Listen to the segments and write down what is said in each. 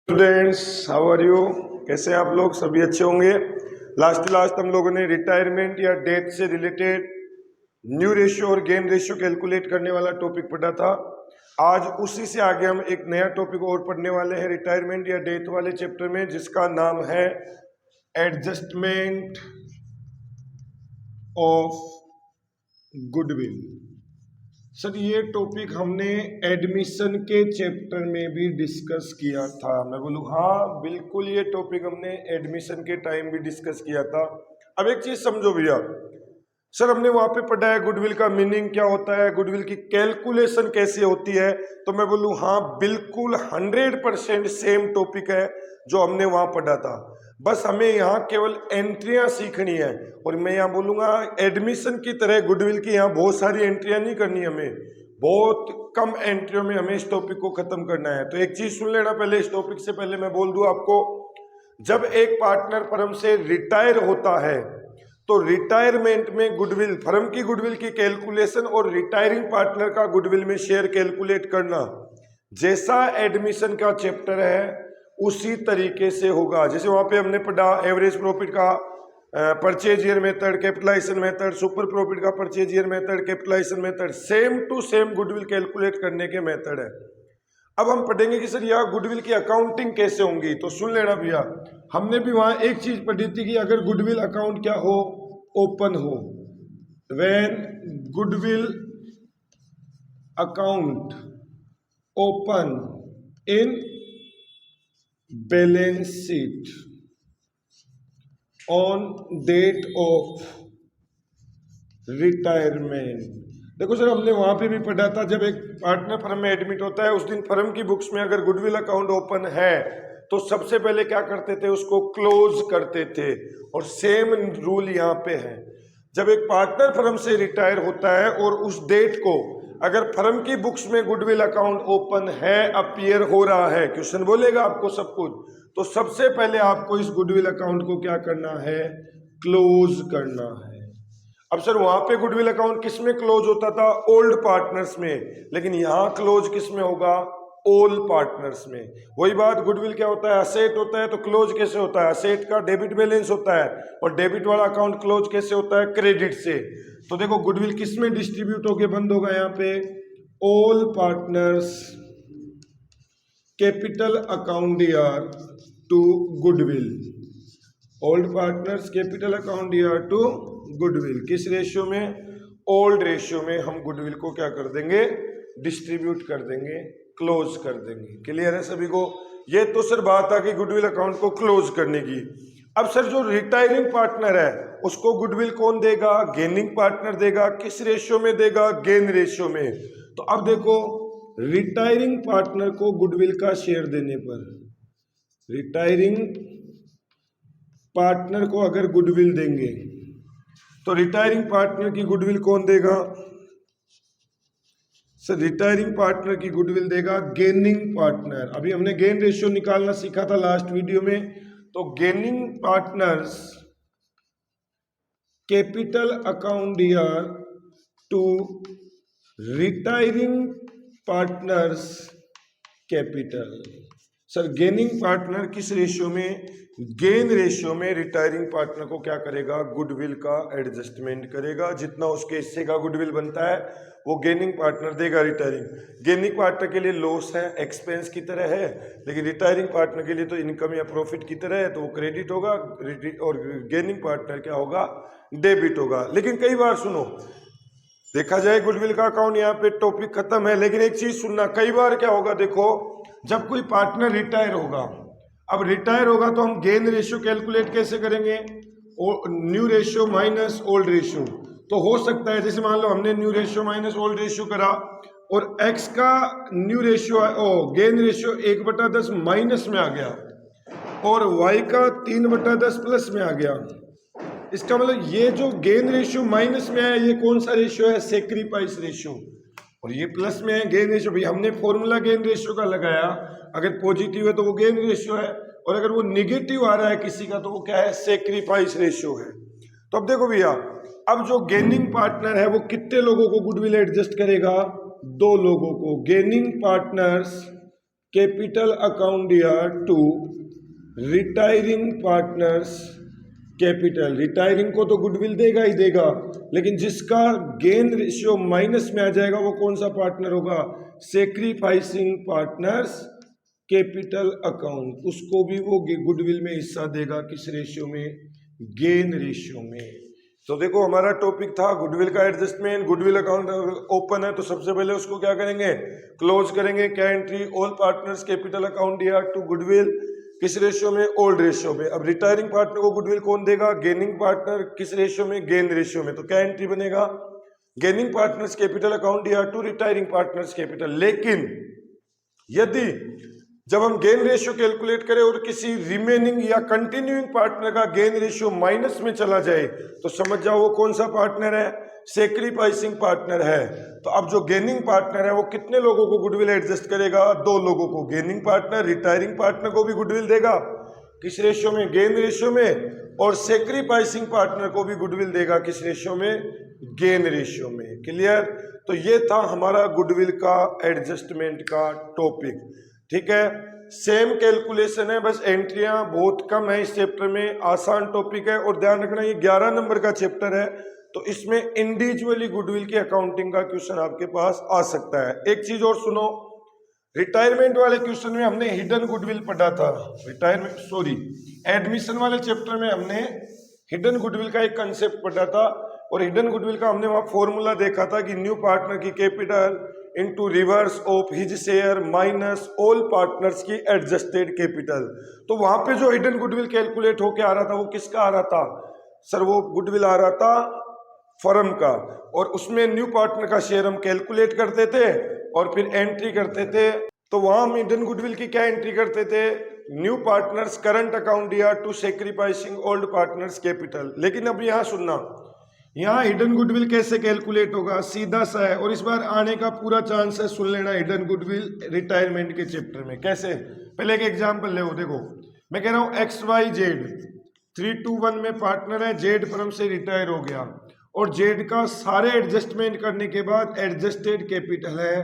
Students, how are you? कैसे आप लोग? सभी अच्छे होंगे। लास्ट हम लोगों ने रिटायरमेंट या डेथ से रिलेटेड न्यू रेशियो और गेन रेशियो कैलकुलेट करने वाला टॉपिक पढ़ा था। आज उसी से आगे हम एक नया टॉपिक और पढ़ने वाले हैं रिटायरमेंट या डेथ वाले चैप्टर में, जिसका नाम है एडजस्टमेंट ऑफ गुडविल। सर, ये टॉपिक हमने एडमिशन के चैप्टर में भी डिस्कस किया था। मैं बोलूँ हाँ बिल्कुल, ये टॉपिक हमने एडमिशन के टाइम भी डिस्कस किया था। अब एक चीज समझो भैया, सर हमने वहां पे पढ़ा है गुडविल का मीनिंग क्या होता है, गुडविल की कैलकुलेशन कैसे होती है। तो मैं बोलूँ हाँ बिल्कुल 100% सेम टॉपिक है जो हमने वहां पढ़ा था। बस हमें यहाँ केवल एंट्रियां सीखनी है। और मैं यहाँ बोलूंगा एडमिशन की तरह गुडविल की यहाँ बहुत सारी एंट्रियां नहीं करनी, हमें बहुत कम एंट्रियों में हमें इस टॉपिक को खत्म करना है। तो एक चीज सुन लेना पहले, इस टॉपिक से पहले मैं बोल दूं आपको, जब एक पार्टनर फर्म से रिटायर होता है तो रिटायरमेंट में गुडविल, फर्म की गुडविल की कैलकुलेशन और रिटायरिंग पार्टनर का गुडविल में शेयर कैलकुलेट करना जैसा एडमिशन का चैप्टर है उसी तरीके से होगा। जैसे वहां पे हमने पढ़ा एवरेज प्रॉफिट का purchase year method, capitalisation method, super profit का purchase year method, capitalisation method, same to same goodwill calculate करने के मेथड है। अब हम पढ़ेंगे कि सर यह गुडविल की अकाउंटिंग कैसे होंगी। तो सुन लेना भैया, हमने भी वहां एक चीज पढ़ी थी कि अगर गुडविल अकाउंट क्या हो, ओपन हो, when goodwill account open in balance sheet on date of retirement. देखो सर, हमने वहां पे भी पढ़ा था, जब एक पार्टनर फर्म में एडमिट होता है उस दिन फर्म की बुक्स में अगर गुडविल अकाउंट ओपन है तो सबसे पहले क्या करते थे, उसको क्लोज करते थे। और सेम रूल यहाँ पे है, जब एक पार्टनर फर्म से रिटायर होता है और उस डेट को अगर फर्म की बुक्स में गुडविल अकाउंट ओपन है, अपीयर हो रहा है, क्वेश्चन बोलेगा आपको सब कुछ, तो सबसे पहले आपको इस गुडविल अकाउंट को क्या करना है, क्लोज करना है। अब सर वहां पे गुडविल अकाउंट किस में क्लोज होता था, ओल्ड पार्टनर्स में, लेकिन यहां क्लोज किस में होगा, ऑल पार्टनर्स में। वही बात, गुडविल क्या होता है, असेट होता है, तो क्लोज कैसे होता है, असेट का डेबिट बैलेंस होता है, और डेबिट वाला अकाउंट क्लोज कैसे होता है, क्रेडिट से। तो देखो गुडविल किस में डिस्ट्रीब्यूट होके बंद होगा, यहाँ पे all partners capital account year to goodwill, old partners capital account year to goodwill. किस रेशियो में, ओल्ड रेशियो में हम गुडविल को क्या कर देंगे, डिस्ट्रीब्यूट कर देंगे, क्लोज कर देंगे। क्लियर है सभी को? ये तो सर बात आ गई गुडविल अकाउंट को क्लोज करने की। अब सर जो रिटायरिंग पार्टनर है उसको गुडविल कौन देगा, गेनिंग पार्टनर देगा। किस रेशियो में देगा, गेन रेशियो में। तो अब देखो, रिटायरिंग पार्टनर को गुडविल का शेयर देने पर, रिटायरिंग पार्टनर को अगर गुडविल देंगे तो रिटायरिंग पार्टनर की गुडविल कौन देगा, सर रिटायरिंग पार्टनर की गुडविल देगा गेनिंग पार्टनर। अभी हमने गेन रेशियो निकालना सीखा था लास्ट वीडियो में। तो gaining partners capital account year to retiring partners capital. Sir gaining partner किस रेशियो में, गेन रेशियो में रिटायरिंग पार्टनर को क्या करेगा, गुडविल का एडजस्टमेंट करेगा। जितना उसके हिस्से का गुडविल बनता है वो गेनिंग पार्टनर देगा रिटायरिंग। गेनिंग पार्टनर के लिए लॉस है, एक्सपेंस की तरह है, लेकिन रिटायरिंग पार्टनर के लिए तो इनकम या प्रॉफिट की तरह है, तो वो क्रेडिट होगा, और गेनिंग पार्टनर क्या होगा, डेबिट होगा। लेकिन कई बार सुनो, देखा जाए गुडविल का अकाउंट यहाँ पे टॉपिक खत्म है, लेकिन एक चीज सुनना, कई बार क्या होगा, देखो जब कोई पार्टनर रिटायर होगा, अब रिटायर होगा तो हम गेन रेशियो कैलकुलेट कैसे करेंगे, new ratio minus old ratio. तो हो सकता है जैसे मान लो हमने new ratio minus old ratio करा और x का new ratio gain ratio 1/10 minus में आ गया और y का 3/10 प्लस में आ गया। इसका मतलब ये जो गेन रेशियो माइनस में है ये कौन सा रेशियो है, सेक्रीफाइस रेशियो, और ये प्लस में है गेन रेशियो। भाई हमने फॉर्मूला गेन रेशियो का लगाया, अगर पॉजिटिव है तो वो गेन रेशियो है, और अगर वो निगेटिव आ रहा है किसी का तो वो क्या है, सेक्रीफाइस रेशियो है। तो अब देखो भैया, अब जो गेनिंग पार्टनर है वो कितने लोगों को गुडविल एडजस्ट करेगा, 2 लोगों को। Gaining partners capital account year to retiring partners capital. Retiring को तो गुडविल देगा ही देगा, लेकिन जिसका गेन रेशियो माइनस में आ जाएगा वो कौन सा पार्टनर होगा? सेक्रीफाइसिंग पार्टनर्स कैपिटल अकाउंट, उसको भी वो गुडविल में हिस्सा देगा। किस रेशियो में? गेन रेशियो में। तो देखो हमारा टॉपिक था गुडविल का एडजस्टमेंट। गुडविल अकाउंट ओपन है तो सबसे पहले उसको क्या करेंगे? क्लोज करेंगे। क्या entry? All partners capital account year to goodwill. किस रेशियो में? ओल्ड रेशियो में। अब रिटायरिंग पार्टनर को गुडविल कौन देगा? Gaining partner. किस रेशियो में? गेन रेशियो में। तो क्या एंट्री बनेगा? Gaining partners capital account year to retiring partners capital. लेकिन यदि जब हम गेन रेशियो कैलकुलेट करें और किसी रिमेनिंग या कंटिन्यूइंग पार्टनर का गेन रेशियो माइनस में चला जाए तो समझ जाओ वो कौन सा पार्टनर है? सेक्रीफाइसिंग पार्टनर है। तो अब जो गेनिंग पार्टनर है वो कितने लोगों को गुडविल एडजस्ट करेगा? 2 लोगों को। गेनिंग पार्टनर रिटायरिंग पार्टनर को भी गुडविल देगा। किस रेशियो में? गेन रेशियो में। और सेक्रीफाइसिंग पार्टनर को भी गुडविल देगा। किस रेशियो में? गेन रेशियो में। क्लियर? तो ये था हमारा गुडविल का एडजस्टमेंट का टॉपिक। ठीक है, सेम कैलकुलेशन है, बस एंट्रियां बहुत कम है इस चैप्टर में। आसान टॉपिक है और ध्यान रखना ये 11 नंबर का चैप्टर है, तो इसमें इंडिविजुअली गुडविल की अकाउंटिंग का क्वेश्चन आपके पास आ सकता है। एक चीज और सुनो, रिटायरमेंट वाले क्वेश्चन में हमने हिडन गुडविल पढ़ा था। एडमिशन वाले चैप्टर में हमने हिडन गुडविल का एक कंसेप्ट पढ़ा था और हिडन गुडविल का हमने वहां फॉर्मूला देखा था कि न्यू पार्टनर की capital into reverse of his share minus all partners की एडजस्टेड कैपिटल। तो वहां पे जो हिडन गुडविल कैलकुलेट होके आ रहा था वो किसका आ रहा था? सर वो गुडविल आ रहा था फर्म का, और उसमें न्यू पार्टनर का शेयर हम कैलकुलेट करते थे और फिर एंट्री करते थे। तो वहां हम हिडन गुडविल की क्या एंट्री करते थे? New partners current account year to sacrificing old partners capital. लेकिन अब यहाँ सुनना, यहाँ हिडन गुडविल कैसे कैलकुलेट होगा? सीधा सा है, और इस बार आने का पूरा चांस है। सुन लेना हिडन गुडविल रिटायरमेंट के चैप्टर में कैसे। पहले एक एग्जांपल ले, देखो मैं कह रहा हूँ XYZ 321 में पार्टनर है, जेड फर्म से रिटायर हो गया और जेड का सारे एडजस्टमेंट करने के बाद एडजस्टेड कैपिटल है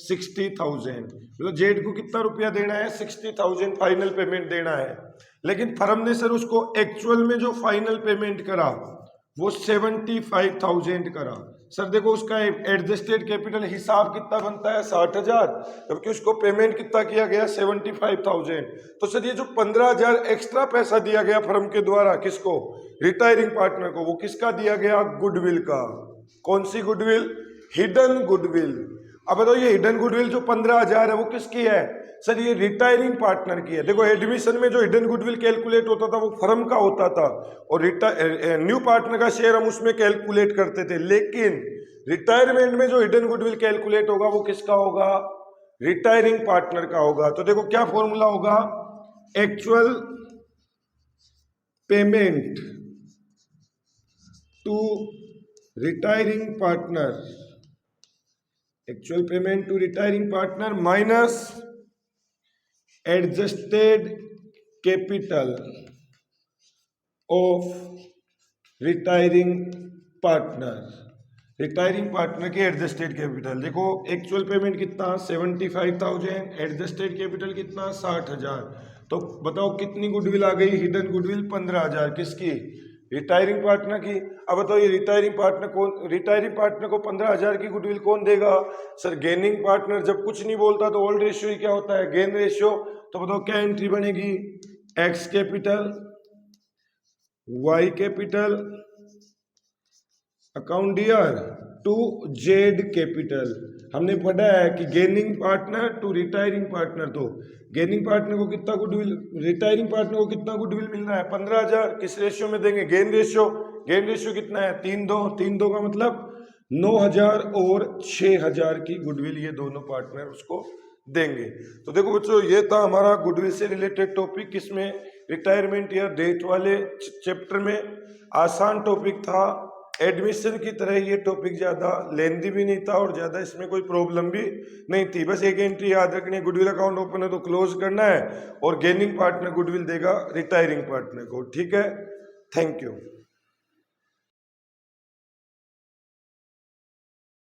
60,000। मतलब जेड को कितना रुपया देना है? 60,000 फाइनल पेमेंट देना है। लेकिन फर्म ने सर उसको एक्चुअल में जो फाइनल पेमेंट करा वो 75,000 करा। सर देखो उसका एडजस्टेड कैपिटल हिसाब कितना बनता है? 60,000, जबकि उसको पेमेंट कितना किया गया? 75,000। तो सर ये जो 15,000 एक्स्ट्रा पैसा दिया गया फर्म के द्वारा, किसको? रिटायरिंग पार्टनर को, वो किसका दिया गया? गुडविल का। कौन सी गुडविल? Hidden goodwill. अब बताओ ये हिडन गुडविल जो 15,000 है वो किसकी है? सर ये रिटायरिंग पार्टनर की है। देखो एडमिशन में जो हिडन गुडविल कैलकुलेट होता था वो फर्म का होता था और न्यू पार्टनर का शेयर हम उसमें कैलकुलेट करते थे। लेकिन रिटायरमेंट में जो हिडन गुडविल कैलकुलेट होगा वो किसका होगा? रिटायरिंग पार्टनर का होगा। तो देखो क्या फॉर्मूला होगा? Actual payment to retiring partner, actual payment to retiring partner minus adjusted capital of retiring partner. Retiring partner की एडजस्टेड कैपिटल। देखो एक्चुअल पेमेंट कितना? 75,000, एडजस्टेड कैपिटल कितना? 60,000। तो बताओ कितनी गुडविल आ गई? Hidden goodwill 15,000। किसकी? रिटायरिंग पार्टनर की। अब बताओ ये रिटायरिंग पार्टनर को 15,000 की गुडविल कौन देगा? Sir gaining partner. जब कुछ नहीं बोलता तो ओल्ड रेशियो ही क्या होता है? Gain ratio. तो बताओ क्या एंट्री बनेगी? X capital, Y capital account year to Z capital. हमने पढ़ा है कि gaining partner to retiring partner, तो गेनिंग पार्टनर को कितना गुडविल, रिटायरिंग पार्टनर को कितना गुडविल मिल रहा है? 15,000। किस रेशियो में देंगे? Gain ratio. गेन रेशियो कितना है? 3:2 का मतलब 9,000 और 6,000 की गुडविल ये दोनों पार्टनर उसको देंगे। तो देखो बच्चों ये था हमारा गुडविल से रिलेटेड टॉपिक। किसमें? रिटायरमेंट या डेथ वाले चैप्टर में। आसान टॉपिक था, एडमिशन की तरह ये टॉपिक ज़्यादा लेंथी भी नहीं था और ज़्यादा इसमें कोई प्रॉब्लम भी नहीं थी। बस एक एंट्री याद रखनी है, गुडविल अकाउंट ओपन है तो क्लोज करना है और गेनिंग पार्टनर गुडविल देगा रिटायरिंग पार्टनर को। ठीक है, थैंक यू।